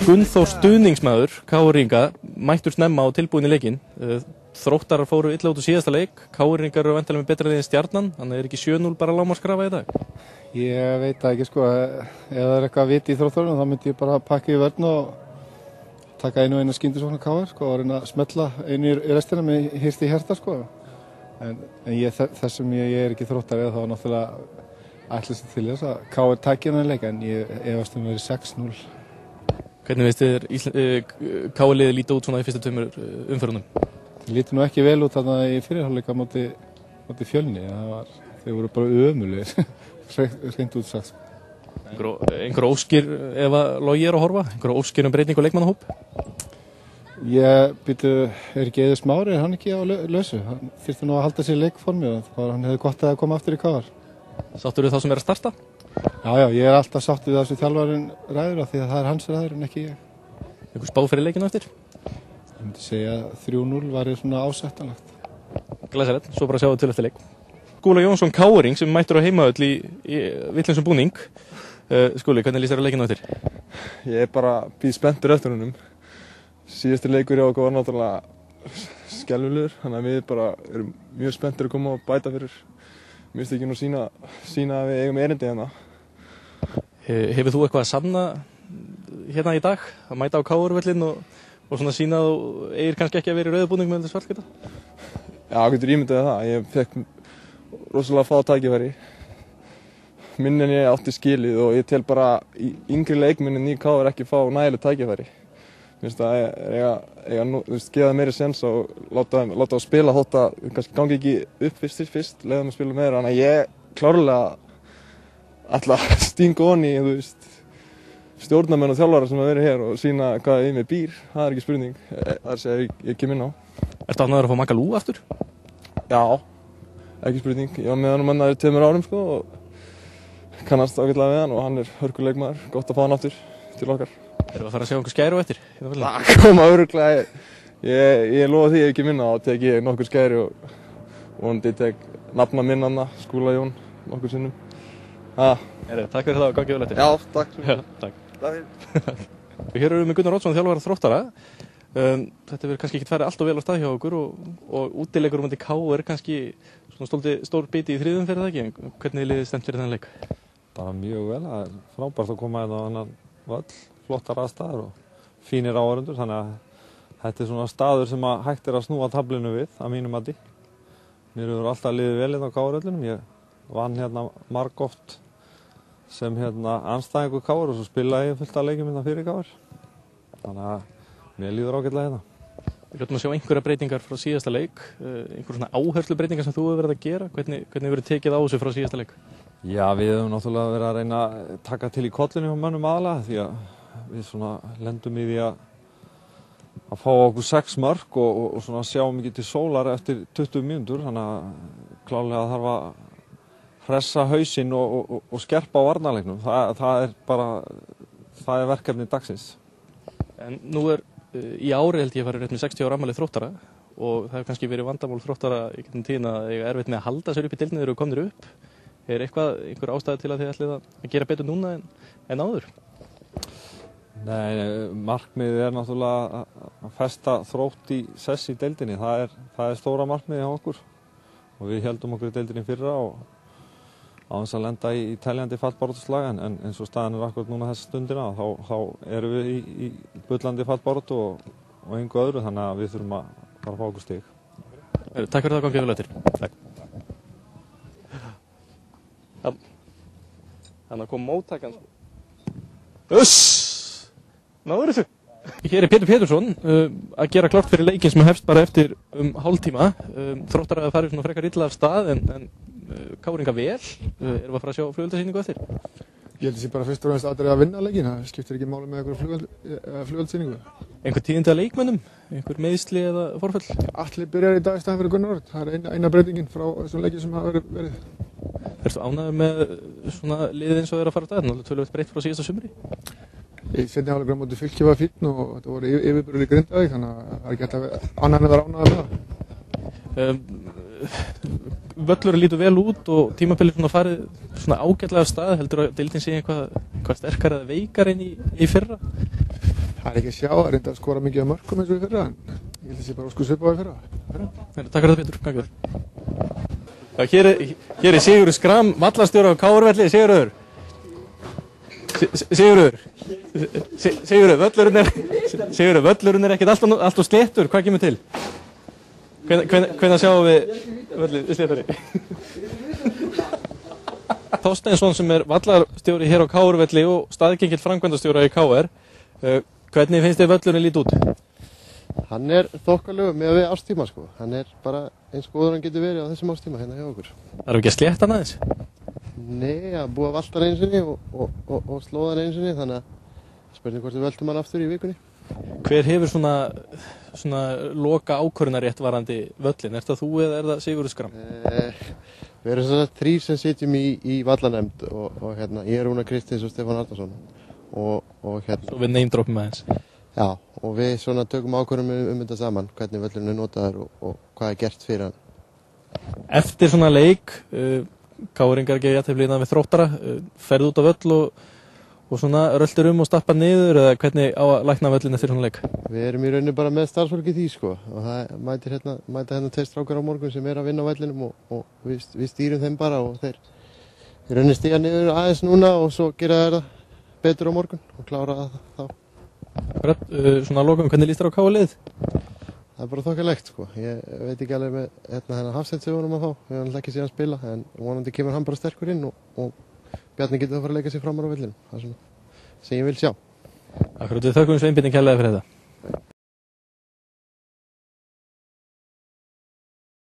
Gunnþór stuðningsmaður KR-inga mættur snemma og tilbúinn í leikinn. Þróttarar fóru illa út úr síðasta leik. KR-ingar eru væntanlega með betra lið en Stjarnan, þannig er ekki 7-0 bara lágmarkskrafa í dag? Ég veit það ekki sko, ef það er eitthvað vit í Þróttarunum þá myndi ég bara pakka í vörn og taka einu og eina skyndisókn á KR sko, og reyna að smetla einu í restina með hirti í hjarta sko. En þess sem ég er ekki Þróttari þá náttúrulega ætlast til þess að KR taki þennan leik, en ég efast verið 6-0. Hvernig veist þér KR-liðið líta út svona í fyrstu tveimur umferðunum? Lítur nú ekki vel út þarna í fyrirhálfleika móti Fjölni. Þeir voru bara ömulegir, hreint út sagt. Einhver óskir ef að Logi er að horfa? Einhver óskir breytingu á leikmannahóp? Ég er ekki Eiður Smári, er hann ekki á lausu? Hann þyrfti nú að halda sér í leikformi og hann hefði gott að koma aftur í KR. Sáttur þú þá sem er að starta? Já, ég er alltaf sátt við það sem þjálfarinn ræður af því að það er hans ræður en ekki ég. Einhver spá fyrir leikinu eftir? Ég myndi segja að 3-0 væri svona ásættanlegt. Glæsilegt, svo bara sjáum við til eftir leik. Skúli Jónsson KR-ing sem mættur á heimaöll í vitlausum búning. Skúli, hvernig lýst þér á leikinu eftir? Ég er bara býð spenntur eftir honum. Síðasti leikur hjá okkur var náttúrulega skelfilegur, þannig að við bara erum mjög spenntur að koma og bæta fyrir. Mér finnst ekki nú sína að við eigum erindi hérna. Hefur þú eitthvað að sanna hérna í dag? Að mæta á KR-völlinn og svona sína að þú eigir kannski ekki að vera í rauðubúning með þetta svartkvíta? Já, getur ímyndaði það. Ég fekk rosalega fá tækifæri. Minn en ég átti skilið og ég tel bara yngri leikmennin í KR ekki fá nægileg tækifæri. Mér finnst að gefa meiri sens og láta þá spila þótt að kannski gangi ekki upp fyrst, leiða þeim að spila meira. Þannig að ég klárlega ætla að stinga onni í stjórnarmenn og þjálfarar sem að vera hér og sína hvað í mig býr. Það er ekki spurning, það er sem ég kem inn á. Ertu ánægður að fá Magga Lú aftur? Já, ekki spurning. Ég var með hann mannaður 2 árum sko, og kannast ágætlega við hann og hann er hörkuleikmaður. Gott að fá hann aftur til okkar. Erum við að fara að sjá einhver skæru eftir? Það koma örugglega. Ég lofa því ef ekki minna þá tek ég nokkur skæri og vonandi tek nafna minn hana, Skúla Jón, nokkur sinnum. Takk fyrir það og gangið vel eftir. Já, takk. Takk. Hér erum við með Gunnar Oddsson, þjálfara Þróttara. Þetta verður kannski ekki farið allt og vel á stað hjá okkur og útileikur um KR kannski stór biti í þriðum fyrir það ekki. Hvernig er liðið stemt fyrir þennan leik? Bara mjög vel. Það er frábært að koma hérna á annan völl, flottar aðstæður og fínir áhorfendur, þannig að þetta er svona staður sem að hægt er að snúa taflinu við, að mínu mati. Mér hefur alltaf liðið vel hérna á KR-völlinum. Ég vann hérna margoft sem andstæðingur KR og svo spilaði ég fullt af leikjum hérna fyrir KR. Þannig að mér líður ágætlega hérna. Við hljóttum að sjá einhverja breytingar frá síðasta leik, einhverja svona áherslubreytingar sem þú hefur verið að gera. Hvernig verður tekið á þessu frá síðasta leik? Já, við hefum náttúrulega verið að reyna að taka til í kollinu hjá mönnum aðalega því að við svona lendum í því að fá okkur 6 mörk og svona sjá mikið til sólar eftir 20 mínútur, þannig að klárlega þarf að hressa hausinn og skerpa á varnarleiknum. Það er verkefni dagsins. En nú í ári held ég farið rétt með 60 ára afmæli Þróttara og það hefur kannski verið vandamál Þróttara í gegnum tíðina að eiga erfitt með að halda sér upp í deildinni þegar þeir eru komnir upp. Er einhver ástæða til að þið ætlið að gera betur núna en áður? Nei, markmiðið er náttúrulega að festa Þrótt í sess í deildinni. Það er stóra markmiðið hjá okkur og við héldum okkur í deildinni fyrra og á þess að lenda í teljandi fallbaráttuslag, en eins og staðan er akkurat núna þessa stundina þá erum við í bullandi fallbaráttu og engu öðru, þannig að við þurfum að fara að fá okkur stig. Takk fyrir það, gangið vel eftir. Takk. Þannig að koma móttakan. Náður þessu? Hér er Pétur Pétursson að gera klárt fyrir leikinn sem hefst bara eftir hálftíma. Þróttar að fara svona frekar illa af stað en KR-inga vel. Erum við að fara að sjá flugeldasýningu eftir? Ég held að sé bara fyrst og fremst aðrið að vinna leikinn. Það skiptir ekki máli með einhverju flugeldasýningu. Einhver tíðindi að leikmönnum? Einhver meiðsli eða forföll? Atli byrjar í dag í staðinn fyrir Gunnar Örn. Það er eina breytingin frá þessum leikjum sem hafa verið. Ertu ánægður með svona liðið eins og þeir að fara á stað? Náttúrulega töluvert breytt frá síðasta sumri? Í seinni hálfleik á móti Fylki var fínn og þetta voru yfirburðir í Grindavík, þannig að það er ekki hægt að ánægður með það. Völlurinn lítur vel út og tímabilið svona farið svona ágætlega af stað. Heldur að deildin sé eitthvað sterkar eða veikar en í fyrra? Það ekki að sjá, það reynda að skora mikið af mörkum eins og í fyrra, en ég held að sé bara að svipaði fyrra. Takk fyrir það, Pétur. Gangur. Já, hér er Sigurður Schram, vallarstjóri á KR-velli. Sigurður, völlurinn er ekkert allt og sléttur. Hvað kemur til? Hvenær sjáum við völlið sléttari? Þorsteinsson sem er vallarstjóri hér á KR-velli og staðgengill framkvæmdastjóra í KR. Hvernig finnst þér völlurinn lít út? Hann er þokkalögur með við ástíma sko. Hann er bara eins góður hann getur verið á þessum ástíma hérna hjá okkur. Það er ekki að slétta hann aðeins? Nei, að búa valtan einu sinni og slóðan einu sinni, þannig að spurning hvort við veltum hann aftur í vikunni. Hver hefur svona loka ákvörðunarrétt varandi völlin? Er það þú eða er það Sigurður Schram? Við erum svona 3 sem sitjum í vallanemnd og hérna, ég er Rúnar Kristins og Stefán Arnarsson og hérna. Svo við neymdrópum aðeins. Já, og við svona tökum ákvörðum þetta saman, hvernig völlurinn er notaður og hvað er gert fyrir hann. Eftir svona leik, KR-ingar gefa jafntefli innan við Þróttara, ferðu út á völl og svona röltir og stappar niður eða hvernig á að lækna völlin eftir svona leik? Við erum í rauninni bara með starfsfólki því sko og það mæta hérna 2 strákar á morgun sem er að vinna á vellinum og við stýrum þeim bara og þeir í rauninni stíga niður aðeins núna og svo gera það betur á morgun og klára það þá. Svona lokum, hvernig líst þér á KR-lið? Það er bara þokkalegt sko, ég veit ekki alveg með hérna Hafsteinn sem við vorum að fá, við erum ekki síðan að spila en vonandi kemur hann bara sterkur inn og Bjarni getur að fara að leika sig framar á vellinu, það er svona sem ég vil sjá. Akkurat, við þökkum Sveinbirni kærlega fyrir þetta.